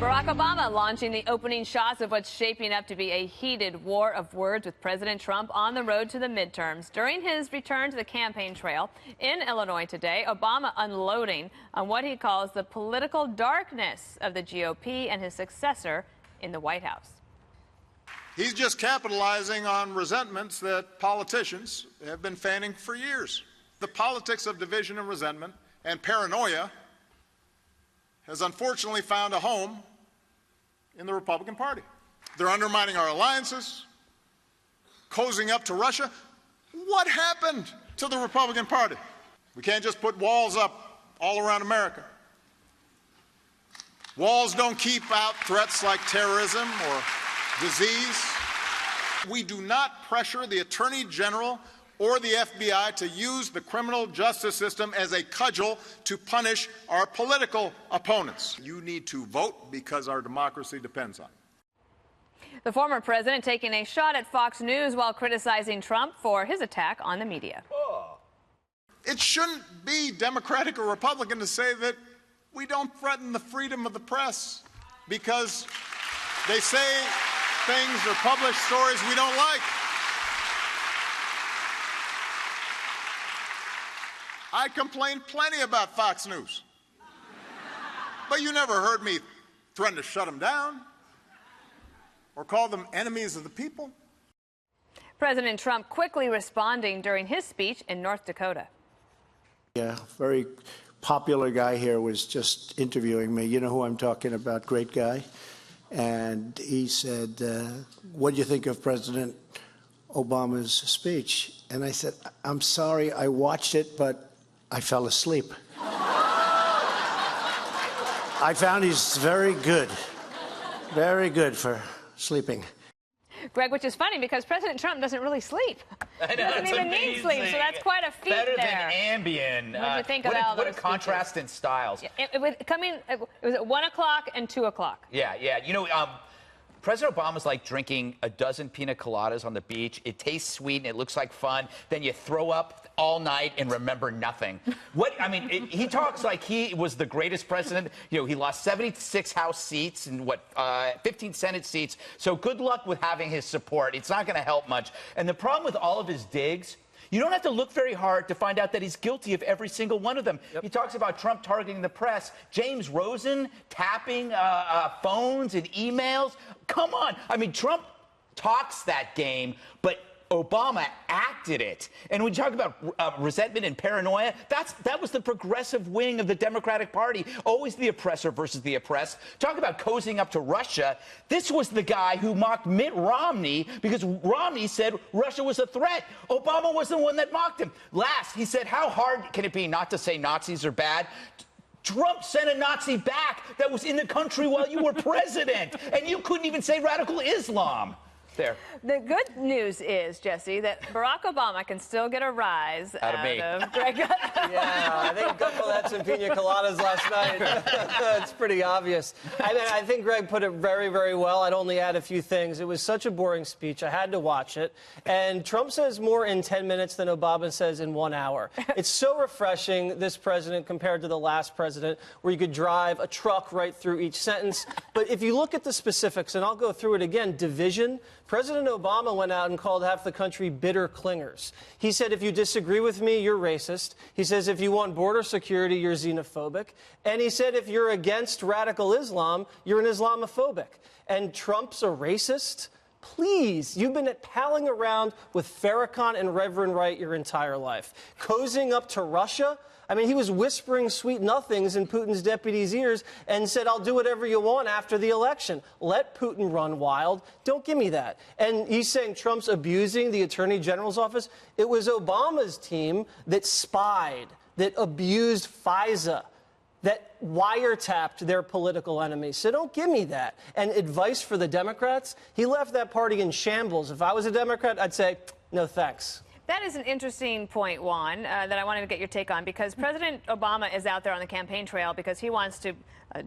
Barack Obama launching the opening shots of what's shaping up to be a heated war of words with President Trump on the road to the midterms. During his return to the campaign trail in Illinois today, Obama unloading on what he calls the political darkness of the GOP and his successor in the White House. He's just capitalizing on resentments that politicians have been fanning for years. The politics of division and resentment and paranoia has unfortunately found a home in the Republican Party. They're undermining our alliances, cozying up to Russia. What happened to the Republican Party? We can't just put walls up all around America. Walls don't keep out threats like terrorism or disease. We do not pressure the Attorney General or the FBI to use the criminal justice system as a cudgel to punish our political opponents. You need to vote because our democracy depends on it. The former president taking a shot at Fox News while criticizing Trump for his attack on the media. It shouldn't be Democratic or Republican to say that we don't threaten the freedom of the press because they say things or publish stories we don't like. I complained plenty about Fox News. But you never heard me threaten to shut them down or call them enemies of the people. President Trump quickly responding during his speech in North Dakota. Yeah, very popular guy here was just interviewing me. You know who I'm talking about, great guy. And he said, what do you think of President Obama's speech? And I said, I'm sorry, I watched it, but I fell asleep. I found he's very good for sleeping. Greg, which is funny because President Trump doesn't really sleep. I know, doesn't even need sleep, so that's quite a feat Better there. Than Ambien. What do you think about what a contrast in styles. It was at 1 o'clock and 2 o'clock. Yeah. You know, President Obama's like drinking a dozen pina coladas on the beach. It tastes sweet and it looks like fun. Then you throw up all night and remember nothing. He talks like he was the greatest president. You know, he lost 76 House seats and 15 Senate seats. So good luck with having his support. It's not going to help much. And the problem with all of his digs, you don't have to look very hard to find out that he's guilty of every single one of them. Yep. He talks about Trump targeting the press, James Rosen tapping phones and emails. Come on. I mean, Trump talks that game, but Obama acted it. And when you talk about resentment and paranoia, that was the progressive wing of the Democratic Party, always the oppressor versus the oppressed. Talk about cozying up to Russia. This was the guy who mocked Mitt Romney because Romney said Russia was a threat. Obama was the one that mocked him. Last, he said, how hard can it be not to say Nazis are bad? Trump sent a Nazi back that was in the country while you were president, and you couldn't even say radical Islam. There. The good news is, Jesse, that Barack Obama can still get a rise out of Greg. Yeah, I think a couple had some pina coladas last night. It's pretty obvious. I think Greg put it very, very well. I'd only add a few things. It was such a boring speech. I had to watch it. And Trump says more in 10 minutes than Obama says in 1 hour. It's so refreshing, this president, compared to the last president, where you could drive a truck right through each sentence. But if you look at the specifics, and I'll go through it again, division. President Obama went out and called half the country bitter clingers. He said, if you disagree with me, you're racist. He says, if you want border security, you're xenophobic. And he said, if you're against radical Islam, you're an Islamophobic. And Trump's a racist? Please, you've been palling around with Farrakhan and Reverend Wright your entire life. Cozying up to Russia? I mean, he was whispering sweet nothings in Putin's deputies' ears and said, I'll do whatever you want after the election. Let Putin run wild. Don't give me that. And he's saying Trump's abusing the Attorney General's office. It was Obama's team that spied, that abused FISA, that wiretapped their political enemies. So don't give me that. And advice for the Democrats, he left that party in shambles. If I was a Democrat, I'd say, no thanks. That is an interesting point, Juan, that I wanted to get your take on, because President Obama is out there on the campaign trail because he wants to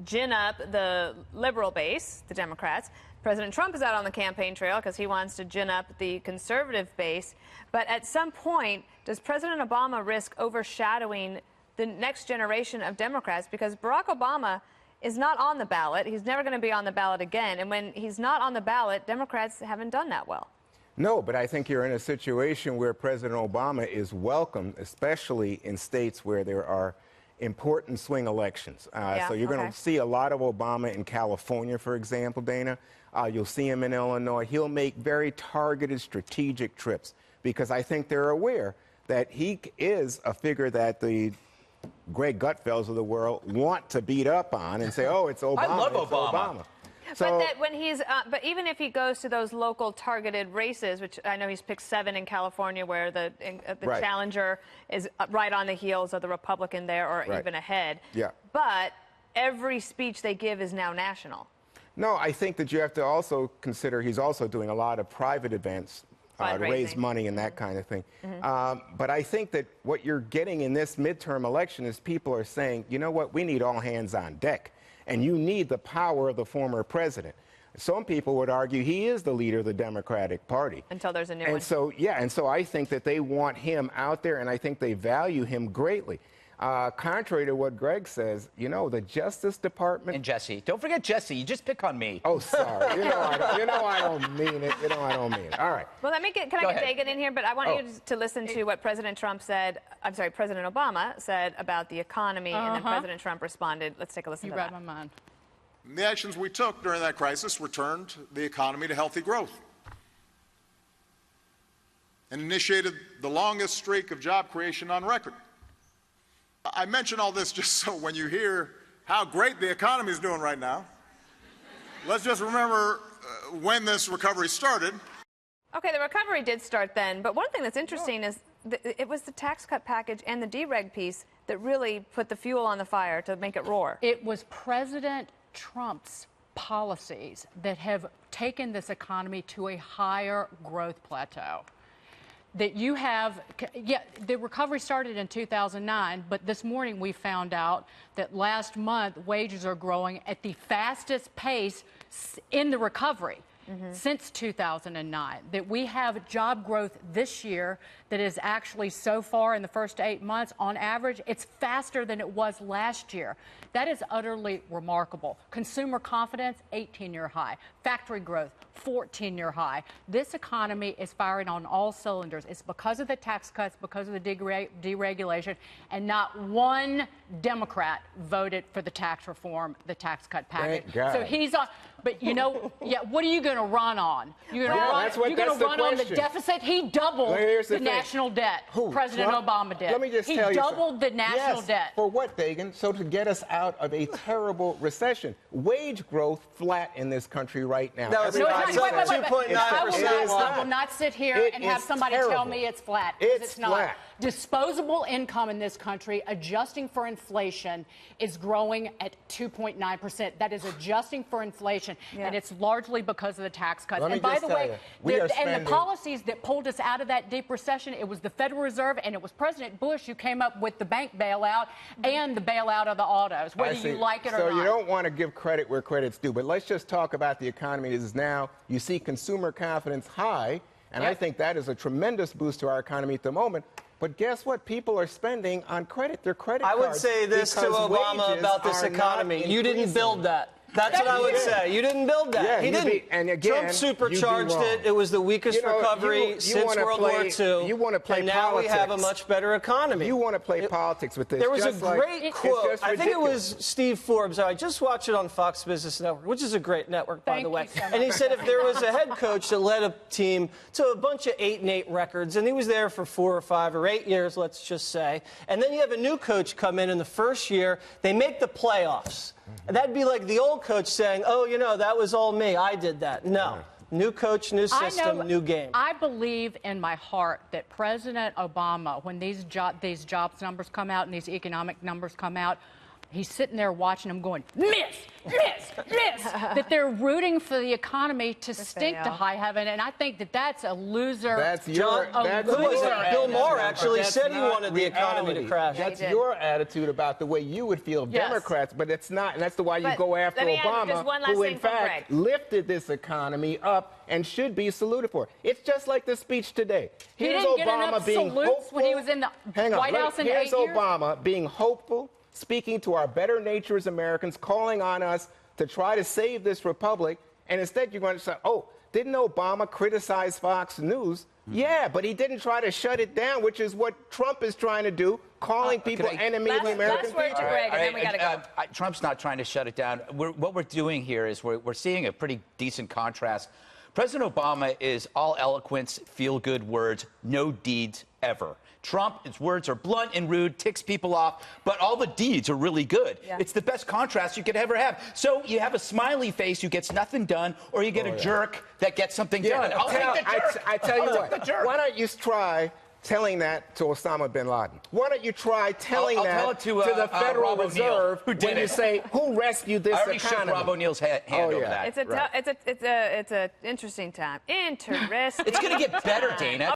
gin up the liberal base, the Democrats. President Trump is out on the campaign trail because he wants to gin up the conservative base. But at some point, does President Obama risk overshadowing the next generation of Democrats? Because Barack Obama is not on the ballot. He's never going to be on the ballot again. And when he's not on the ballot, Democrats haven't done that well. No, but I think you're in a situation where President Obama is welcomed, especially in states where there are important swing elections. So you're going to see a lot of Obama in California, for example, Dana. You'll see him in Illinois. He'll make very targeted strategic trips because I think they're aware that he is a figure that the Greg Gutfelds of the world want to beat up on and say, oh, it's Obama. I love it's Obama. So, but that when he's, but even if he goes to those local targeted races, which I know he's picked 7 in California, where the right. challenger is right on the heels of the Republican there, or right. even ahead. Yeah. But every speech they give is now national. No, I think that you have to also consider he's also doing a lot of private events to raise money and that kind of thing. But I think that what you're getting in this midterm election is people are saying, you know what, we need all hands on deck. And you need the power of the former president. Some people would argue he is the leader of the Democratic Party. Until there's a new one. And so, yeah, and so I think that they want him out there, and I think they value him greatly. Contrary to what Greg says, you know, the Justice Department... And Jesse. Don't forget Jesse. You just pick on me. Oh, sorry. You know I don't mean it. You know I don't mean it. All right. Well, let me get, can I get Dagan in here? But I want you to listen to what President Trump said, President Obama said about the economy, and then President Trump responded. Let's take a listen to that. You read my mind. The actions we took during that crisis returned the economy to healthy growth and initiated the longest streak of job creation on record. I mention all this just so when you hear how great the economy is doing right now, let's just remember when this recovery started. Okay, the recovery did start then, but one thing that's interesting is it was the tax cut package and the dereg piece that really put the fuel on the fire to make it roar. It was President Trump's policies that have taken this economy to a higher growth plateau. That you have, the recovery started in 2009, but this morning we found out that last month wages are growing at the fastest pace in the recovery since 2009. That we have job growth this year that is actually so far in the first 8 months, on average, it's faster than it was last year. That is utterly remarkable. Consumer confidence, 18-year high. Factory growth, 14-year high. This economy is firing on all cylinders. It's because of the tax cuts, because of the deregulation, and not one Democrat voted for the tax reform, the tax cut package. Thank God. So he's on, but you know, what are you going to run on? You're going to run on the deficit? He doubled the national debt. Who? President Trump? Obama did. Let me just he tell you doubled the national debt. For what, Dagan? So to get us out of a terrible recession. Wage growth flat in this country right now. No, it's not. 2.9%. I will not sit here and have somebody tell me it's flat. It's not. Flat. Disposable income in this country, adjusting for inflation, is growing at 2.9%. That is adjusting for inflation, and it's largely because of the tax cuts. And by the way, the policies that pulled us out of that deep recession, it was the Federal Reserve and it was President Bush who came up with the bank bailout and the bailout of the autos, whether you like it or not. So you don't want to give credit where credit's due, but let's just talk about the economy as is now. You see consumer confidence high, and I think that is a tremendous boost to our economy at the moment. But guess what? People are spending on credit, their credit cards. I would say this to Obama about this economy. You didn't build that. That's what I would say. You didn't build that. Yeah, he didn't. And again, Trump supercharged it. It was the weakest recovery since World War II. You want to play and now politics. we have a much better economy. You want to play politics with this. There was a great quote. I think it was Steve Forbes. I just watched it on Fox Business Network, which is a great network, by the way. And he said if there was a head coach that led a team to a bunch of 8-8 records, and he was there for 4 or 5 or 8 years, let's just say, and then you have a new coach come in the first year, they make the playoffs. That'd be like the old coach saying, oh, you know, that was all me. I did that. No. New coach, new system, new game. I believe in my heart that President Obama, when these jobs numbers come out and these economic numbers come out, he's sitting there watching them going, miss, that they're rooting for the economy to stink to high heaven. And I think that that's a loser. That's your Bill Maher actually said he wanted the economy to crash. That's your attitude about the way you would feel Democrats, but it's not. And that's the why you go after Obama, who in fact lifted this economy up and should be saluted for. It's just like the speech today. He didn't get enough salutes when he was in the White House in 8 years. Here's Obama being hopeful, speaking to our better nature as Americans, calling on us to try to save this republic. And instead, you're going to say, oh, didn't Obama criticize Fox News? Yeah, but he didn't try to shut it down, which is what Trump is trying to do, calling people enemy of the American people. Last word to Greg, and then we got to go. Trump's not trying to shut it down. What we're doing here is we're seeing a pretty decent contrast. President Obama is all eloquence, feel-good words, no deeds ever. Trump, his words are blunt and rude, ticks people off, but all the deeds are really good. Yeah. It's the best contrast you could ever have. So you have a smiley face who gets nothing done, or you get a jerk that gets something done. I'll take the jerk. I tell you what, why don't you try telling that to Osama bin Laden? Why don't you try telling that to the Federal Reserve when you say, who rescued this economy? I already shook Rob O'Neill's hand over that. It's an interesting time. Interesting. It's going to get better, Dana.